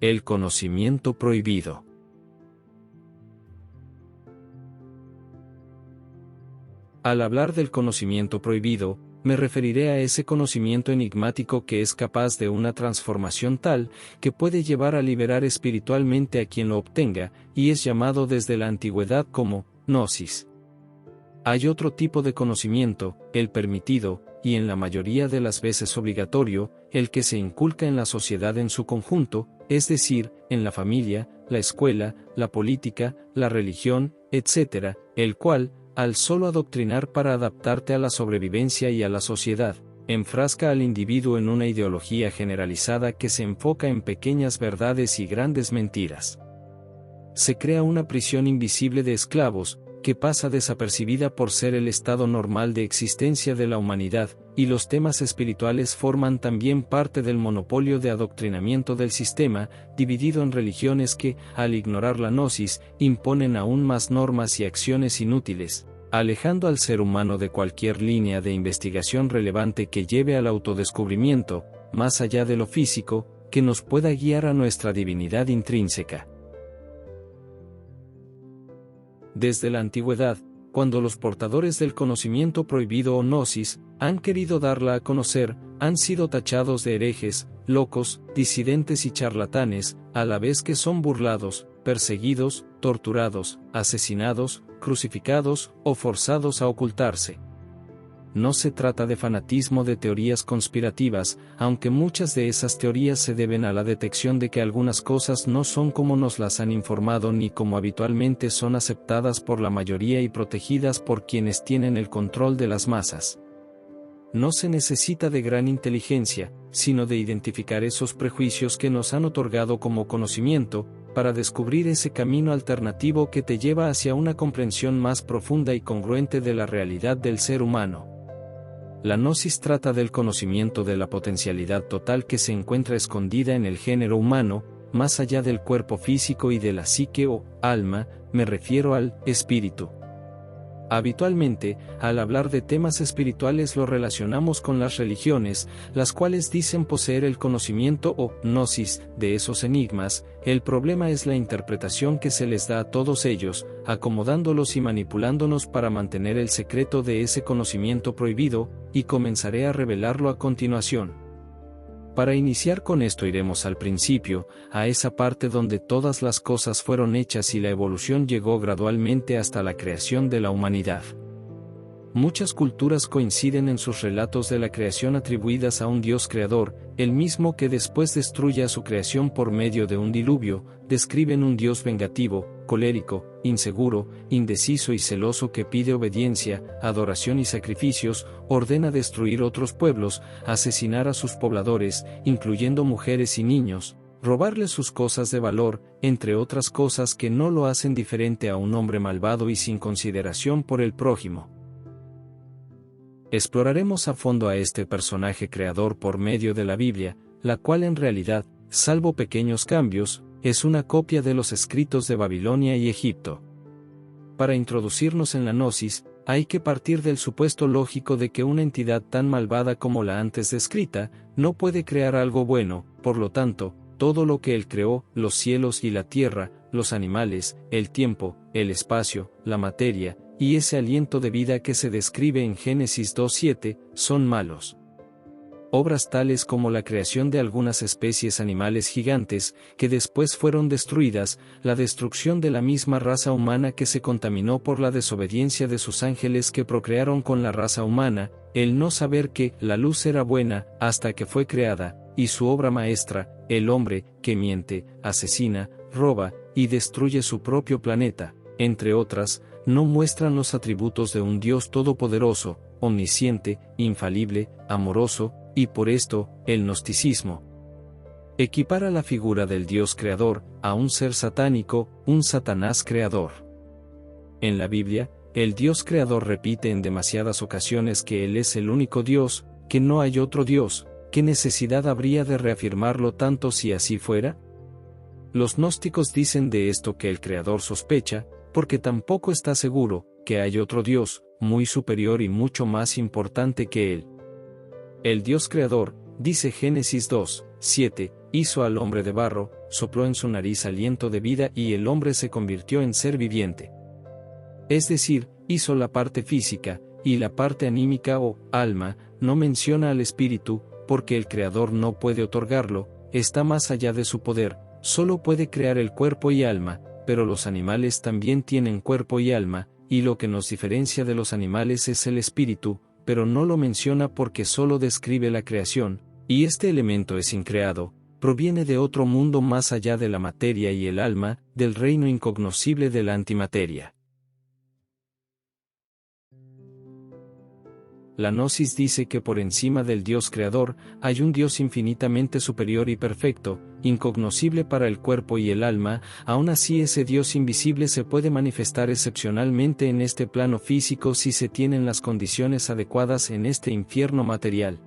El conocimiento prohibido. Al hablar del conocimiento prohibido, me referiré a ese conocimiento enigmático que es capaz de una transformación tal, que puede llevar a liberar espiritualmente a quien lo obtenga, y es llamado desde la antigüedad como gnosis. Hay otro tipo de conocimiento, el permitido, y en la mayoría de las veces obligatorio, el que se inculca en la sociedad en su conjunto, es decir, en la familia, la escuela, la política, la religión, etc., el cual, al solo adoctrinar para adaptarte a la sobrevivencia y a la sociedad, enfrasca al individuo en una ideología generalizada que se enfoca en pequeñas verdades y grandes mentiras. Se crea una prisión invisible de esclavos, que pasa desapercibida por ser el estado normal de existencia de la humanidad, y los temas espirituales forman también parte del monopolio de adoctrinamiento del sistema, dividido en religiones que, al ignorar la gnosis, imponen aún más normas y acciones inútiles, alejando al ser humano de cualquier línea de investigación relevante que lleve al autodescubrimiento, más allá de lo físico, que nos pueda guiar a nuestra divinidad intrínseca. Desde la antigüedad, cuando los portadores del conocimiento prohibido o gnosis han querido darla a conocer, han sido tachados de herejes, locos, disidentes y charlatanes, a la vez que son burlados, perseguidos, torturados, asesinados, crucificados o forzados a ocultarse. No se trata de fanatismo de teorías conspirativas, aunque muchas de esas teorías se deben a la detección de que algunas cosas no son como nos las han informado ni como habitualmente son aceptadas por la mayoría y protegidas por quienes tienen el control de las masas. No se necesita de gran inteligencia, sino de identificar esos prejuicios que nos han otorgado como conocimiento, para descubrir ese camino alternativo que te lleva hacia una comprensión más profunda y congruente de la realidad del ser humano. La gnosis trata del conocimiento de la potencialidad total que se encuentra escondida en el género humano, más allá del cuerpo físico y de la psique o alma, me refiero al espíritu. Habitualmente, al hablar de temas espirituales lo relacionamos con las religiones, las cuales dicen poseer el conocimiento o gnosis de esos enigmas. El problema es la interpretación que se les da a todos ellos, acomodándolos y manipulándonos para mantener el secreto de ese conocimiento prohibido, y comenzaré a revelarlo a continuación. Para iniciar con esto iremos al principio, a esa parte donde todas las cosas fueron hechas y la evolución llegó gradualmente hasta la creación de la humanidad. Muchas culturas coinciden en sus relatos de la creación atribuidas a un Dios creador, el mismo que después destruye a su creación por medio de un diluvio. Describen un Dios vengativo, colérico, inseguro, indeciso y celoso que pide obediencia, adoración y sacrificios, ordena destruir otros pueblos, asesinar a sus pobladores, incluyendo mujeres y niños, robarles sus cosas de valor, entre otras cosas que no lo hacen diferente a un hombre malvado y sin consideración por el prójimo. Exploraremos a fondo a este personaje creador por medio de la Biblia, la cual en realidad, salvo pequeños cambios, es una copia de los escritos de Babilonia y Egipto. Para introducirnos en la gnosis, hay que partir del supuesto lógico de que una entidad tan malvada como la antes descrita, no puede crear algo bueno. Por lo tanto, todo lo que él creó, los cielos y la tierra, los animales, el tiempo, el espacio, la materia, y ese aliento de vida que se describe en Génesis 2:7, son malos. Obras tales como la creación de algunas especies animales gigantes, que después fueron destruidas, la destrucción de la misma raza humana que se contaminó por la desobediencia de sus ángeles que procrearon con la raza humana, el no saber que la luz era buena hasta que fue creada, y su obra maestra, el hombre, que miente, asesina, roba, y destruye su propio planeta, entre otras, no muestran los atributos de un Dios todopoderoso, omnisciente, infalible, amoroso, y por esto, el gnosticismo equipara la figura del Dios creador a un ser satánico, un Satanás creador. En la Biblia, el Dios creador repite en demasiadas ocasiones que Él es el único Dios, que no hay otro Dios. ¿Qué necesidad habría de reafirmarlo tanto si así fuera? Los gnósticos dicen de esto que el Creador sospecha, porque tampoco está seguro, que hay otro Dios, muy superior y mucho más importante que Él. El Dios Creador, dice Génesis 2:7, hizo al hombre de barro, sopló en su nariz aliento de vida y el hombre se convirtió en ser viviente. Es decir, hizo la parte física, y la parte anímica o alma, no menciona al espíritu, porque el Creador no puede otorgarlo, está más allá de su poder, solo puede crear el cuerpo y alma, pero los animales también tienen cuerpo y alma, y lo que nos diferencia de los animales es el espíritu, pero no lo menciona porque solo describe la creación, y este elemento es increado, proviene de otro mundo más allá de la materia y el alma, del reino incognoscible de la antimateria. La Gnosis dice que por encima del Dios creador, hay un Dios infinitamente superior y perfecto, incognoscible para el cuerpo y el alma, aún así ese Dios invisible se puede manifestar excepcionalmente en este plano físico si se tienen las condiciones adecuadas en este infierno material.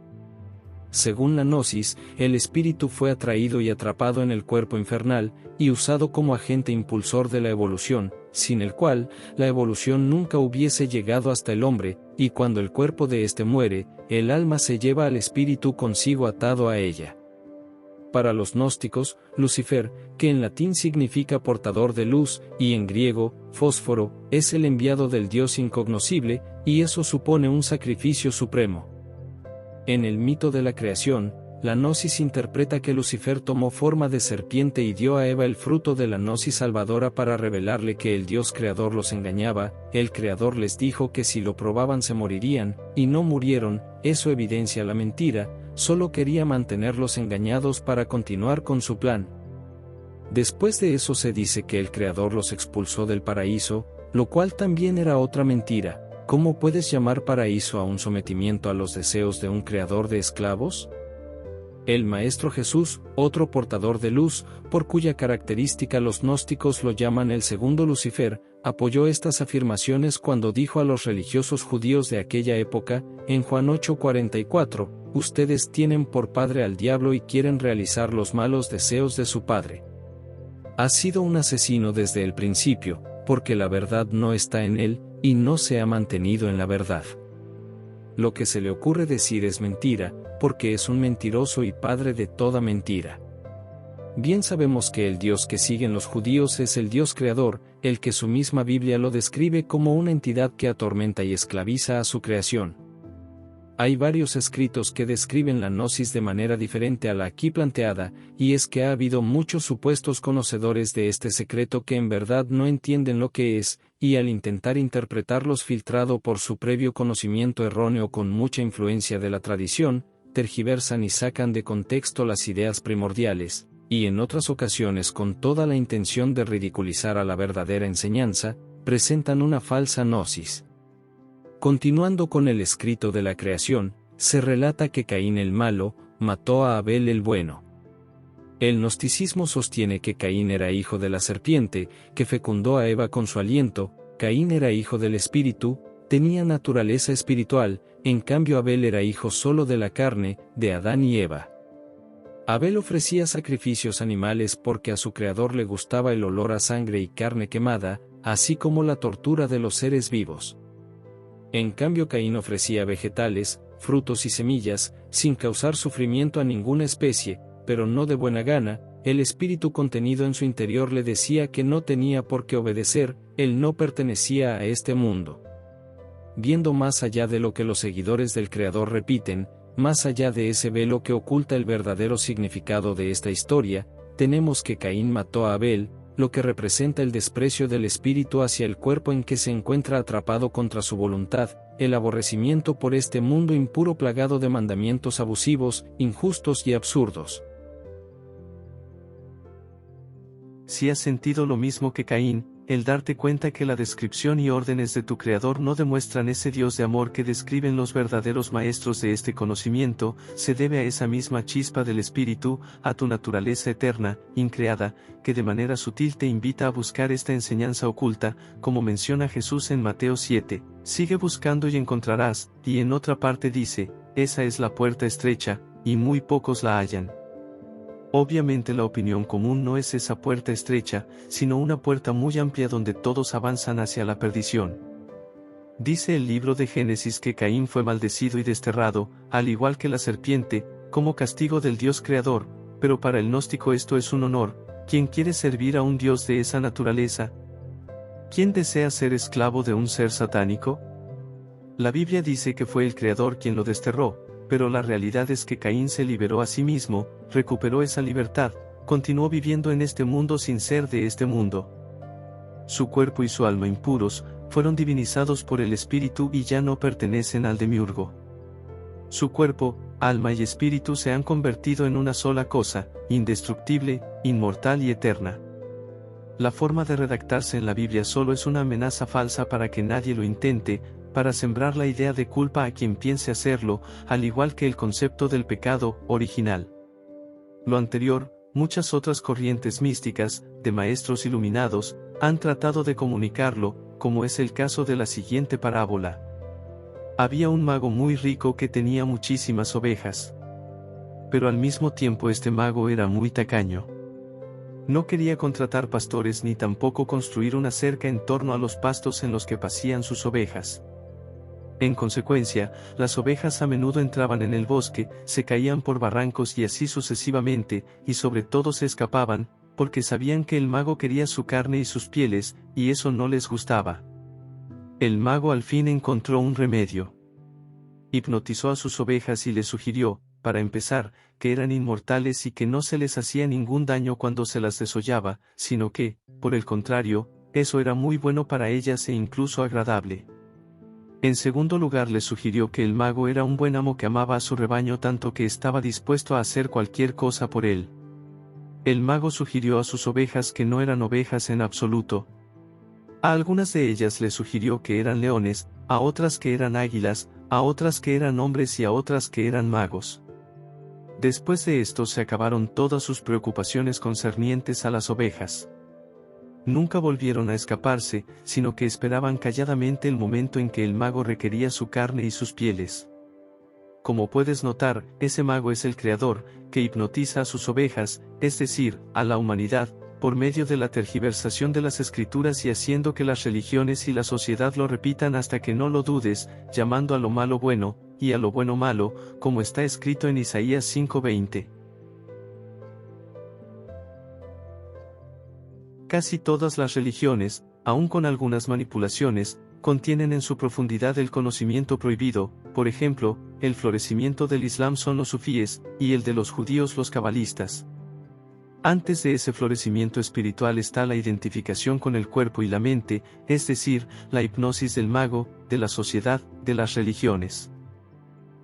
Según la Gnosis, el espíritu fue atraído y atrapado en el cuerpo infernal, y usado como agente impulsor de la evolución, sin el cual, la evolución nunca hubiese llegado hasta el hombre, y cuando el cuerpo de éste muere, el alma se lleva al espíritu consigo atado a ella. Para los gnósticos, Lucifer, que en latín significa portador de luz, y en griego, fósforo, es el enviado del Dios incognoscible, y eso supone un sacrificio supremo. En el mito de la creación, la Gnosis interpreta que Lucifer tomó forma de serpiente y dio a Eva el fruto de la Gnosis salvadora para revelarle que el Dios creador los engañaba. El creador les dijo que si lo probaban se morirían, y no murieron, eso evidencia la mentira, solo quería mantenerlos engañados para continuar con su plan. Después de eso se dice que el creador los expulsó del paraíso, lo cual también era otra mentira. ¿Cómo puedes llamar paraíso a un sometimiento a los deseos de un creador de esclavos? El Maestro Jesús, otro portador de luz, por cuya característica los gnósticos lo llaman el segundo Lucifer, apoyó estas afirmaciones cuando dijo a los religiosos judíos de aquella época, en Juan 8:44, ustedes tienen por padre al diablo y quieren realizar los malos deseos de su padre. Ha sido un asesino desde el principio, porque la verdad no está en él, y no se ha mantenido en la verdad. Lo que se le ocurre decir es mentira, porque es un mentiroso y padre de toda mentira. Bien sabemos que el Dios que siguen los judíos es el Dios creador, el que su misma Biblia lo describe como una entidad que atormenta y esclaviza a su creación. Hay varios escritos que describen la Gnosis de manera diferente a la aquí planteada, y es que ha habido muchos supuestos conocedores de este secreto que en verdad no entienden lo que es, y al intentar interpretarlos filtrado por su previo conocimiento erróneo con mucha influencia de la tradición, tergiversan y sacan de contexto las ideas primordiales, y en otras ocasiones con toda la intención de ridiculizar a la verdadera enseñanza, presentan una falsa Gnosis. Continuando con el escrito de la creación, se relata que Caín el malo, mató a Abel el bueno. El gnosticismo sostiene que Caín era hijo de la serpiente, que fecundó a Eva con su aliento. Caín era hijo del espíritu, tenía naturaleza espiritual, en cambio Abel era hijo solo de la carne, de Adán y Eva. Abel ofrecía sacrificios animales porque a su creador le gustaba el olor a sangre y carne quemada, así como la tortura de los seres vivos. En cambio Caín ofrecía vegetales, frutos y semillas, sin causar sufrimiento a ninguna especie, pero no de buena gana. El espíritu contenido en su interior le decía que no tenía por qué obedecer, él no pertenecía a este mundo. Viendo más allá de lo que los seguidores del Creador repiten, más allá de ese velo que oculta el verdadero significado de esta historia, tenemos que Caín mató a Abel, lo que representa el desprecio del espíritu hacia el cuerpo en que se encuentra atrapado contra su voluntad, el aborrecimiento por este mundo impuro plagado de mandamientos abusivos, injustos y absurdos. Si has sentido lo mismo que Caín, el darte cuenta que la descripción y órdenes de tu Creador no demuestran ese Dios de amor que describen los verdaderos maestros de este conocimiento, se debe a esa misma chispa del Espíritu, a tu naturaleza eterna, increada, que de manera sutil te invita a buscar esta enseñanza oculta, como menciona Jesús en Mateo 7, sigue buscando y encontrarás, y en otra parte dice, esa es la puerta estrecha, y muy pocos la hallan. Obviamente la opinión común no es esa puerta estrecha, sino una puerta muy amplia donde todos avanzan hacia la perdición. Dice el libro de Génesis que Caín fue maldecido y desterrado, al igual que la serpiente, como castigo del Dios creador, pero para el gnóstico esto es un honor, ¿Quién quiere servir a un Dios de esa naturaleza? ¿Quién desea ser esclavo de un ser satánico? La Biblia dice que fue el Creador quien lo desterró, pero la realidad es que Caín se liberó a sí mismo, recuperó esa libertad, continuó viviendo en este mundo sin ser de este mundo. Su cuerpo y su alma impuros, fueron divinizados por el Espíritu y ya no pertenecen al demiurgo. Su cuerpo, alma y espíritu se han convertido en una sola cosa, indestructible, inmortal y eterna. La forma de redactarse en la Biblia solo es una amenaza falsa para que nadie lo intente, para sembrar la idea de culpa a quien piense hacerlo, al igual que el concepto del pecado original. Lo anterior, muchas otras corrientes místicas, de maestros iluminados, han tratado de comunicarlo, como es el caso de la siguiente parábola. Había un mago muy rico que tenía muchísimas ovejas. Pero al mismo tiempo este mago era muy tacaño. No quería contratar pastores ni tampoco construir una cerca en torno a los pastos en los que pasían sus ovejas. En consecuencia, las ovejas a menudo entraban en el bosque, se caían por barrancos y así sucesivamente, y sobre todo se escapaban, porque sabían que el mago quería su carne y sus pieles, y eso no les gustaba. El mago al fin encontró un remedio. Hipnotizó a sus ovejas y les sugirió, para empezar, que eran inmortales y que no se les hacía ningún daño cuando se las desollaba, sino que, por el contrario, eso era muy bueno para ellas e incluso agradable. En segundo lugar les sugirió que el mago era un buen amo que amaba a su rebaño tanto que estaba dispuesto a hacer cualquier cosa por él. El mago sugirió a sus ovejas que no eran ovejas en absoluto. A algunas de ellas les sugirió que eran leones, a otras que eran águilas, a otras que eran hombres y a otras que eran magos. Después de esto se acabaron todas sus preocupaciones concernientes a las ovejas. Nunca volvieron a escaparse, sino que esperaban calladamente el momento en que el mago requería su carne y sus pieles. Como puedes notar, ese mago es el Creador, que hipnotiza a sus ovejas, es decir, a la humanidad, por medio de la tergiversación de las Escrituras y haciendo que las religiones y la sociedad lo repitan hasta que no lo dudes, llamando a lo malo bueno, y a lo bueno malo, como está escrito en Isaías 5:20. Casi todas las religiones, aun con algunas manipulaciones, contienen en su profundidad el conocimiento prohibido, por ejemplo, el florecimiento del Islam son los sufíes, y el de los judíos los cabalistas. Antes de ese florecimiento espiritual está la identificación con el cuerpo y la mente, es decir, la hipnosis del mago, de la sociedad, de las religiones.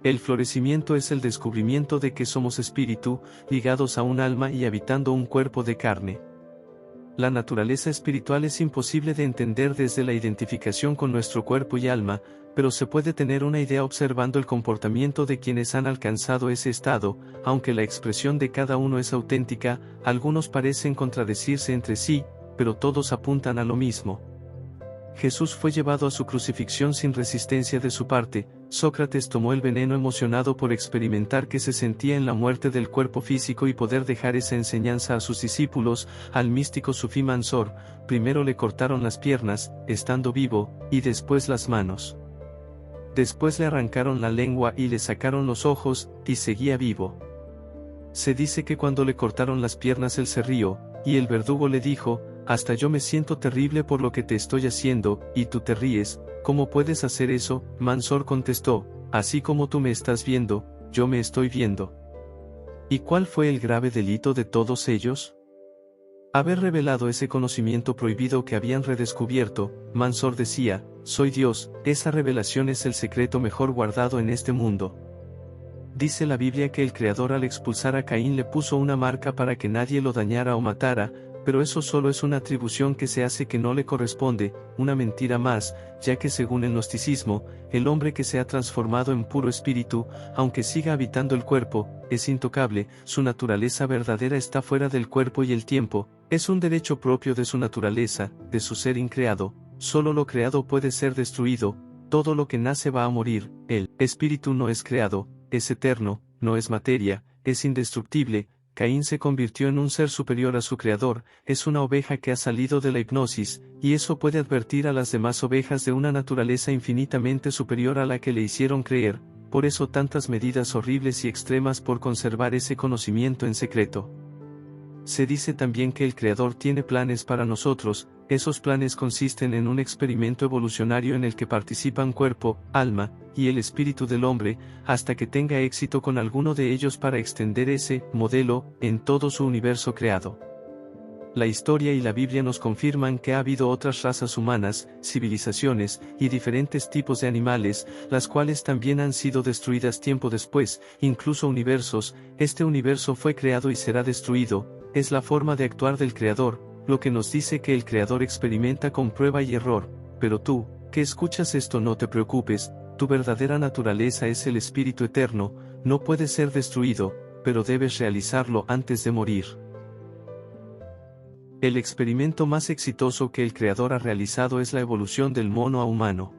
El florecimiento es el descubrimiento de que somos espíritu, ligados a un alma y habitando un cuerpo de carne. La naturaleza espiritual es imposible de entender desde la identificación con nuestro cuerpo y alma, pero se puede tener una idea observando el comportamiento de quienes han alcanzado ese estado, aunque la expresión de cada uno es auténtica, algunos parecen contradecirse entre sí, pero todos apuntan a lo mismo. Jesús fue llevado a su crucifixión sin resistencia de su parte. Sócrates tomó el veneno emocionado por experimentar que se sentía en la muerte del cuerpo físico y poder dejar esa enseñanza a sus discípulos. Al místico sufí Mansor, primero le cortaron las piernas, estando vivo, y después las manos. Después le arrancaron la lengua y le sacaron los ojos, y seguía vivo. Se dice que cuando le cortaron las piernas él se rió, y el verdugo le dijo: hasta yo me siento terrible por lo que te estoy haciendo, y tú te ríes, ¿cómo puedes hacer eso? Mansor contestó: así como tú me estás viendo, yo me estoy viendo. ¿Y cuál fue el grave delito de todos ellos? Haber revelado ese conocimiento prohibido que habían redescubierto. Mansor decía: soy Dios, esa revelación es el secreto mejor guardado en este mundo. Dice la Biblia que el Creador al expulsar a Caín le puso una marca para que nadie lo dañara o matara, pero eso solo es una atribución que se hace que no le corresponde, una mentira más, ya que según el gnosticismo, el hombre que se ha transformado en puro espíritu, aunque siga habitando el cuerpo, es intocable, su naturaleza verdadera está fuera del cuerpo y el tiempo, es un derecho propio de su naturaleza, de su ser increado, solo lo creado puede ser destruido, todo lo que nace va a morir, el espíritu no es creado, es eterno, no es materia, es indestructible. Caín se convirtió en un ser superior a su creador, es una oveja que ha salido de la hipnosis, y eso puede advertir a las demás ovejas de una naturaleza infinitamente superior a la que le hicieron creer, por eso tantas medidas horribles y extremas por conservar ese conocimiento en secreto. Se dice también que el Creador tiene planes para nosotros. Esos planes consisten en un experimento evolucionario en el que participan cuerpo, alma, y el espíritu del hombre, hasta que tenga éxito con alguno de ellos para extender ese modelo en todo su universo creado. La historia y la Biblia nos confirman que ha habido otras razas humanas, civilizaciones, y diferentes tipos de animales, las cuales también han sido destruidas tiempo después, incluso universos. Este universo fue creado y será destruido. Es la forma de actuar del Creador, lo que nos dice que el Creador experimenta con prueba y error. Pero tú, que escuchas esto, no te preocupes, tu verdadera naturaleza es el Espíritu Eterno, no puede ser destruido, pero debes realizarlo antes de morir. El experimento más exitoso que el Creador ha realizado es la evolución del mono a humano.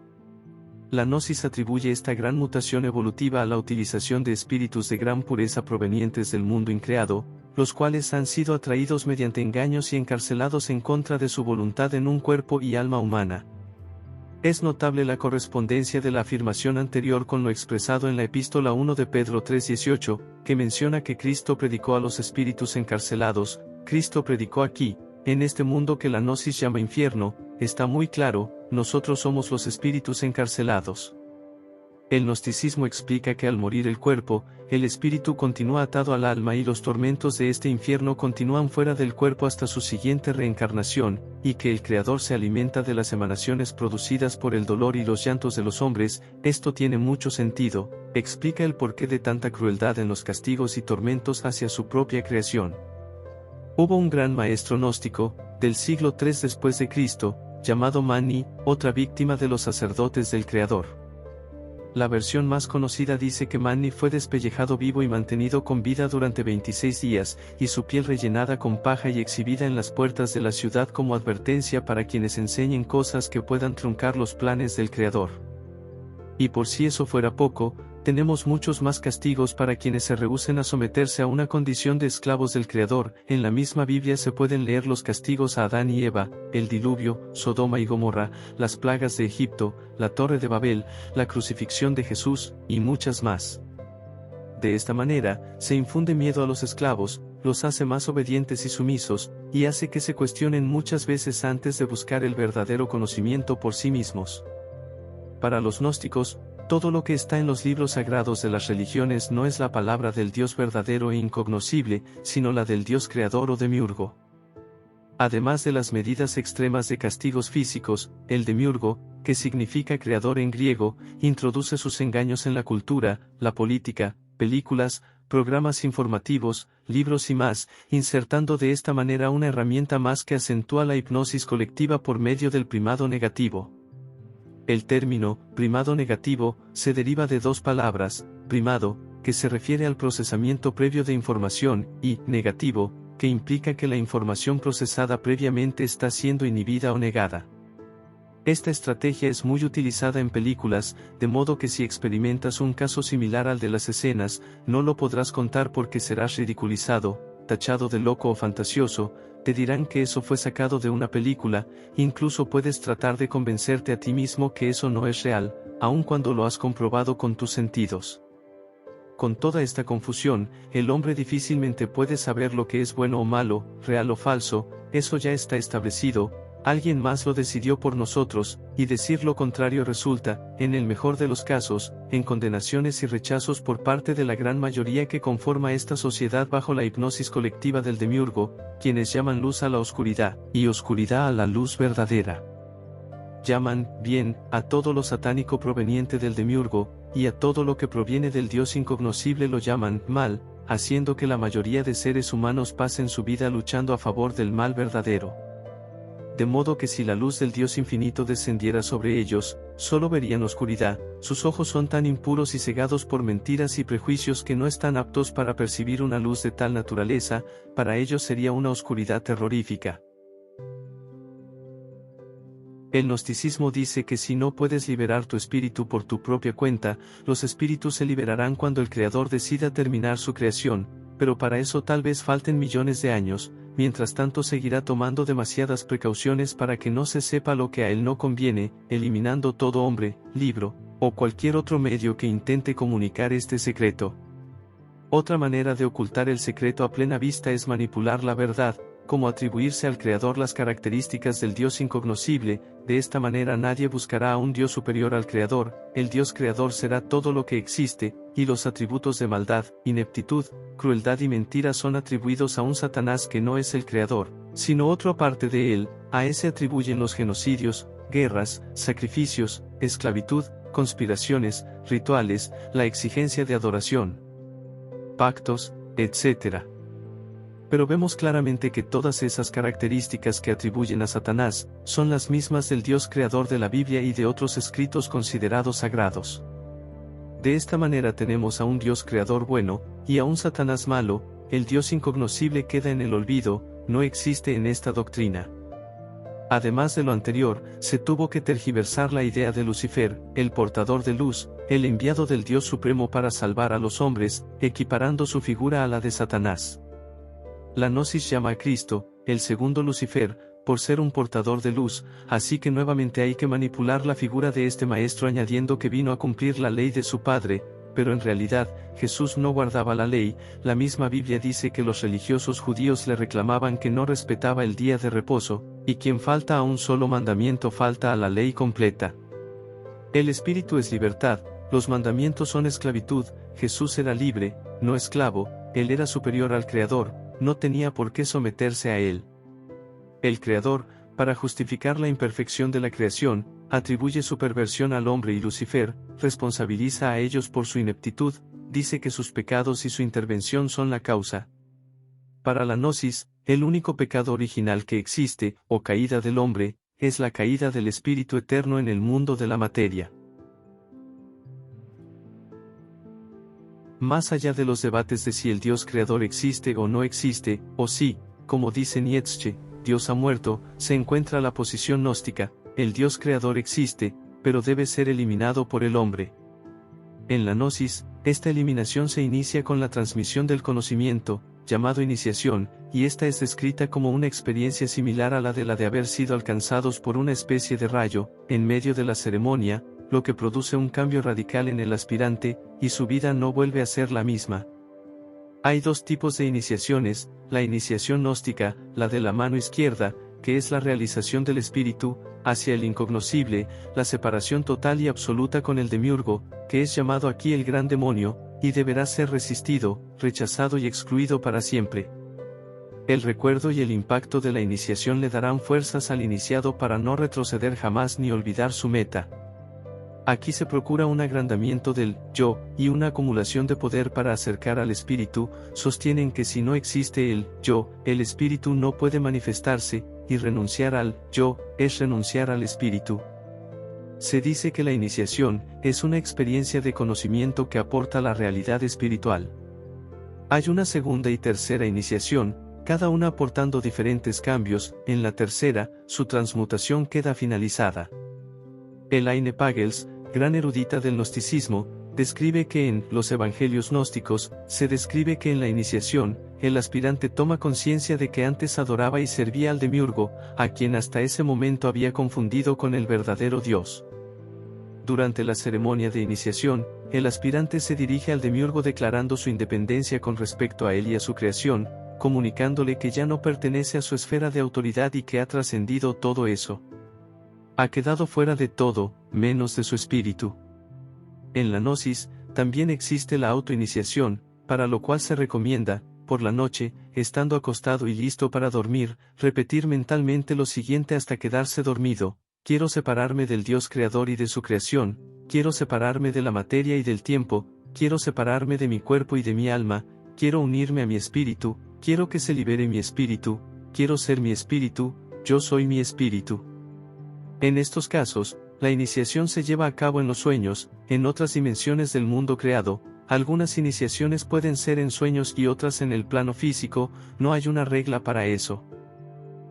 La Gnosis atribuye esta gran mutación evolutiva a la utilización de espíritus de gran pureza provenientes del mundo increado, los cuales han sido atraídos mediante engaños y encarcelados en contra de su voluntad en un cuerpo y alma humana. Es notable la correspondencia de la afirmación anterior con lo expresado en la epístola 1 de Pedro 3:18, que menciona que Cristo predicó a los espíritus encarcelados. Cristo predicó aquí, en este mundo que la Gnosis llama infierno. Está muy claro, nosotros somos los espíritus encarcelados. El gnosticismo explica que al morir el cuerpo, el espíritu continúa atado al alma y los tormentos de este infierno continúan fuera del cuerpo hasta su siguiente reencarnación, y que el Creador se alimenta de las emanaciones producidas por el dolor y los llantos de los hombres. Esto tiene mucho sentido, explica el porqué de tanta crueldad en los castigos y tormentos hacia su propia creación. Hubo un gran maestro gnóstico, del siglo III después de Cristo, llamado Mani, otra víctima de los sacerdotes del Creador. La versión más conocida dice que Mani fue despellejado vivo y mantenido con vida durante 26 días, y su piel rellenada con paja y exhibida en las puertas de la ciudad como advertencia para quienes enseñen cosas que puedan truncar los planes del Creador. Y por si eso fuera poco, tenemos muchos más castigos para quienes se rehúsen a someterse a una condición de esclavos del Creador. En la misma Biblia se pueden leer los castigos a Adán y Eva, el diluvio, Sodoma y Gomorra, las plagas de Egipto, la Torre de Babel, la crucifixión de Jesús, y muchas más. De esta manera, se infunde miedo a los esclavos, los hace más obedientes y sumisos, y hace que se cuestionen muchas veces antes de buscar el verdadero conocimiento por sí mismos. Para los gnósticos, todo lo que está en los libros sagrados de las religiones no es la palabra del Dios verdadero e incognoscible, sino la del Dios creador o demiurgo. Además de las medidas extremas de castigos físicos, el demiurgo, que significa creador en griego, introduce sus engaños en la cultura, la política, películas, programas informativos, libros y más, insertando de esta manera una herramienta más que acentúa la hipnosis colectiva por medio del primado negativo. El término, primado negativo, se deriva de dos palabras, primado, que se refiere al procesamiento previo de información, y negativo, que implica que la información procesada previamente está siendo inhibida o negada. Esta estrategia es muy utilizada en películas, de modo que si experimentas un caso similar al de las escenas, no lo podrás contar porque serás ridiculizado, tachado de loco o fantasioso. Te dirán que eso fue sacado de una película. Incluso puedes tratar de convencerte a ti mismo que eso no es real, aun cuando lo has comprobado con tus sentidos. Con toda esta confusión, el hombre difícilmente puede saber lo que es bueno o malo, real o falso. Eso ya está establecido, alguien más lo decidió por nosotros, y decir lo contrario resulta, en el mejor de los casos, en condenaciones y rechazos por parte de la gran mayoría que conforma esta sociedad bajo la hipnosis colectiva del demiurgo, quienes llaman luz a la oscuridad, y oscuridad a la luz verdadera. Llaman, bien, a todo lo satánico proveniente del demiurgo, y a todo lo que proviene del Dios incognoscible lo llaman mal, haciendo que la mayoría de seres humanos pasen su vida luchando a favor del mal verdadero. De modo que si la luz del Dios infinito descendiera sobre ellos, solo verían oscuridad. Sus ojos son tan impuros y cegados por mentiras y prejuicios que no están aptos para percibir una luz de tal naturaleza. Para ellos sería una oscuridad terrorífica. El gnosticismo dice que si no puedes liberar tu espíritu por tu propia cuenta, los espíritus se liberarán cuando el Creador decida terminar su creación, pero para eso tal vez falten millones de años. Mientras tanto seguirá tomando demasiadas precauciones para que no se sepa lo que a él no conviene, eliminando todo hombre, libro, o cualquier otro medio que intente comunicar este secreto. Otra manera de ocultar el secreto a plena vista es manipular la verdad, como atribuirse al Creador las características del Dios incognoscible. De esta manera nadie buscará a un Dios superior al Creador, el Dios Creador será todo lo que existe, y los atributos de maldad, ineptitud, crueldad y mentira son atribuidos a un Satanás que no es el Creador, sino otro aparte de él. A ese atribuyen los genocidios, guerras, sacrificios, esclavitud, conspiraciones, rituales, la exigencia de adoración, pactos, etc. Pero vemos claramente que todas esas características que atribuyen a Satanás, son las mismas del Dios creador de la Biblia y de otros escritos considerados sagrados. De esta manera tenemos a un Dios creador bueno, y a un Satanás malo. El Dios incognoscible queda en el olvido, no existe en esta doctrina. Además de lo anterior, se tuvo que tergiversar la idea de Lucifer, el portador de luz, el enviado del Dios Supremo para salvar a los hombres, equiparando su figura a la de Satanás. La Gnosis llama a Cristo, el segundo Lucifer, por ser un portador de luz, así que nuevamente hay que manipular la figura de este maestro añadiendo que vino a cumplir la ley de su padre, pero en realidad, Jesús no guardaba la ley. La misma Biblia dice que los religiosos judíos le reclamaban que no respetaba el día de reposo, y quien falta a un solo mandamiento falta a la ley completa. El espíritu es libertad, los mandamientos son esclavitud. Jesús era libre, no esclavo, él era superior al Creador, no tenía por qué someterse a él. El Creador, para justificar la imperfección de la creación, atribuye su perversión al hombre y Lucifer, responsabiliza a ellos por su ineptitud, dice que sus pecados y su intervención son la causa. Para la Gnosis, el único pecado original que existe, o caída del hombre, es la caída del espíritu eterno en el mundo de la materia. Más allá de los debates de si el Dios creador existe o no existe, o si, como dice Nietzsche, Dios ha muerto, se encuentra la posición gnóstica: el Dios creador existe, pero debe ser eliminado por el hombre. En la Gnosis, esta eliminación se inicia con la transmisión del conocimiento, llamado iniciación, y esta es descrita como una experiencia similar a la de haber sido alcanzados por una especie de rayo, en medio de la ceremonia, lo que produce un cambio radical en el aspirante, y su vida no vuelve a ser la misma. Hay dos tipos de iniciaciones: la iniciación gnóstica, la de la mano izquierda, que es la realización del espíritu, hacia el incognoscible, la separación total y absoluta con el demiurgo, que es llamado aquí el gran demonio, y deberá ser resistido, rechazado y excluido para siempre. El recuerdo y el impacto de la iniciación le darán fuerzas al iniciado para no retroceder jamás ni olvidar su meta. Aquí se procura un agrandamiento del yo, y una acumulación de poder para acercar al espíritu. Sostienen que si no existe el yo, el espíritu no puede manifestarse, y renunciar al yo, es renunciar al espíritu. Se dice que la iniciación es una experiencia de conocimiento que aporta la realidad espiritual. Hay una segunda y tercera iniciación, cada una aportando diferentes cambios. En la tercera, su transmutación queda finalizada. Elaine Pagels, gran erudita del gnosticismo, describe que en los evangelios gnósticos, se describe que en la iniciación, el aspirante toma conciencia de que antes adoraba y servía al demiurgo, a quien hasta ese momento había confundido con el verdadero Dios. Durante la ceremonia de iniciación, el aspirante se dirige al demiurgo declarando su independencia con respecto a él y a su creación, comunicándole que ya no pertenece a su esfera de autoridad y que ha trascendido todo eso. Ha quedado fuera de todo, menos de su espíritu. En la Gnosis, también existe la autoiniciación, para lo cual se recomienda, por la noche, estando acostado y listo para dormir, repetir mentalmente lo siguiente hasta quedarse dormido: quiero separarme del Dios creador y de su creación, quiero separarme de la materia y del tiempo, quiero separarme de mi cuerpo y de mi alma, quiero unirme a mi espíritu, quiero que se libere mi espíritu, quiero ser mi espíritu, yo soy mi espíritu. En estos casos, la iniciación se lleva a cabo en los sueños, en otras dimensiones del mundo creado. Algunas iniciaciones pueden ser en sueños y otras en el plano físico, no hay una regla para eso.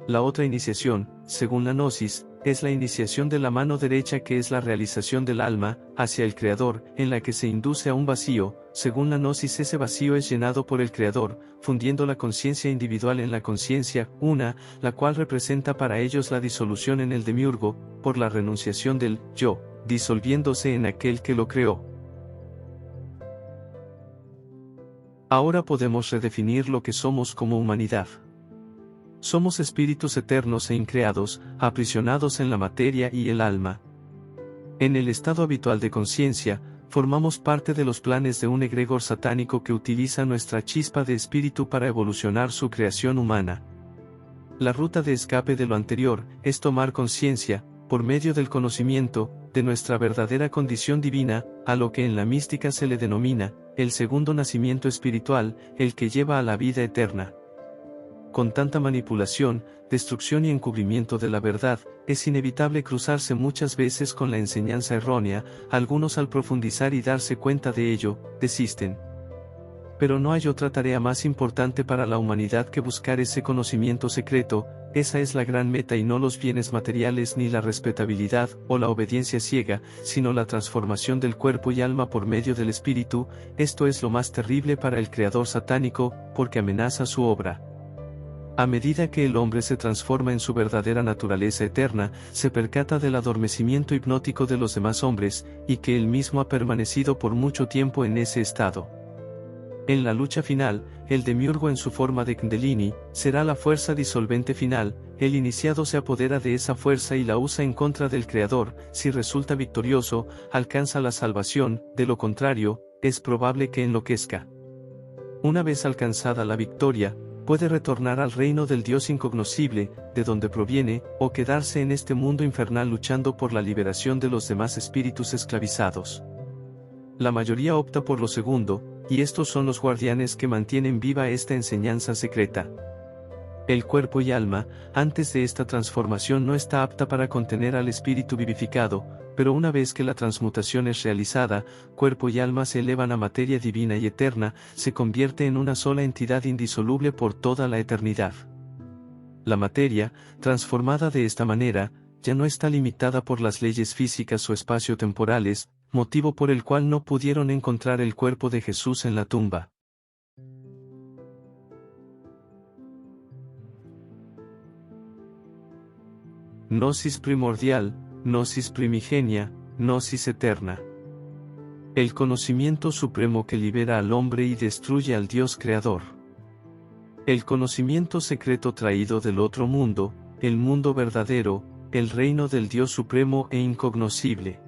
La otra iniciación, según la Gnosis, es la iniciación de la mano derecha, que es la realización del alma, hacia el Creador, en la que se induce a un vacío. Según la Gnosis, ese vacío es llenado por el Creador, fundiendo la conciencia individual en la conciencia una, la cual representa para ellos la disolución en el demiurgo, por la renunciación del yo, disolviéndose en aquel que lo creó. Ahora podemos redefinir lo que somos como humanidad. Somos espíritus eternos e increados, aprisionados en la materia y el alma. En el estado habitual de conciencia, formamos parte de los planes de un egregor satánico que utiliza nuestra chispa de espíritu para evolucionar su creación humana. La ruta de escape de lo anterior es tomar conciencia, por medio del conocimiento, de nuestra verdadera condición divina, a lo que en la mística se le denomina, el segundo nacimiento espiritual, el que lleva a la vida eterna. Con tanta manipulación, destrucción y encubrimiento de la verdad, es inevitable cruzarse muchas veces con la enseñanza errónea. Algunos al profundizar y darse cuenta de ello, desisten. Pero no hay otra tarea más importante para la humanidad que buscar ese conocimiento secreto. Esa es la gran meta, y no los bienes materiales ni la respetabilidad o la obediencia ciega, sino la transformación del cuerpo y alma por medio del espíritu. Esto es lo más terrible para el creador satánico, porque amenaza su obra. A medida que el hombre se transforma en su verdadera naturaleza eterna, se percata del adormecimiento hipnótico de los demás hombres, y que él mismo ha permanecido por mucho tiempo en ese estado. En la lucha final, el demiurgo en su forma de Kundalini, será la fuerza disolvente final. El iniciado se apodera de esa fuerza y la usa en contra del Creador. Si resulta victorioso, alcanza la salvación; de lo contrario, es probable que enloquezca. Una vez alcanzada la victoria, puede retornar al reino del Dios incognoscible, de donde proviene, o quedarse en este mundo infernal luchando por la liberación de los demás espíritus esclavizados. La mayoría opta por lo segundo, y estos son los guardianes que mantienen viva esta enseñanza secreta. El cuerpo y alma, antes de esta transformación, no está apta para contener al espíritu vivificado, pero una vez que la transmutación es realizada, cuerpo y alma se elevan a materia divina y eterna, se convierte en una sola entidad indisoluble por toda la eternidad. La materia, transformada de esta manera, ya no está limitada por las leyes físicas o espacio-temporales, motivo por el cual no pudieron encontrar el cuerpo de Jesús en la tumba. Gnosis primordial, gnosis primigenia, gnosis eterna. El conocimiento supremo que libera al hombre y destruye al Dios creador. El conocimiento secreto traído del otro mundo, el mundo verdadero, el reino del Dios supremo e incognoscible.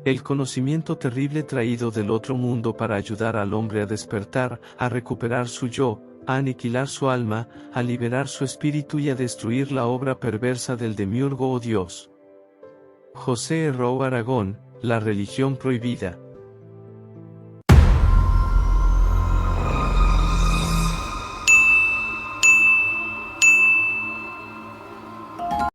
El conocimiento terrible traído del otro mundo para ayudar al hombre a despertar, a recuperar su yo, a aniquilar su alma, a liberar su espíritu y a destruir la obra perversa del demiurgo o Dios. José Herrou Aragón, La religión prohibida.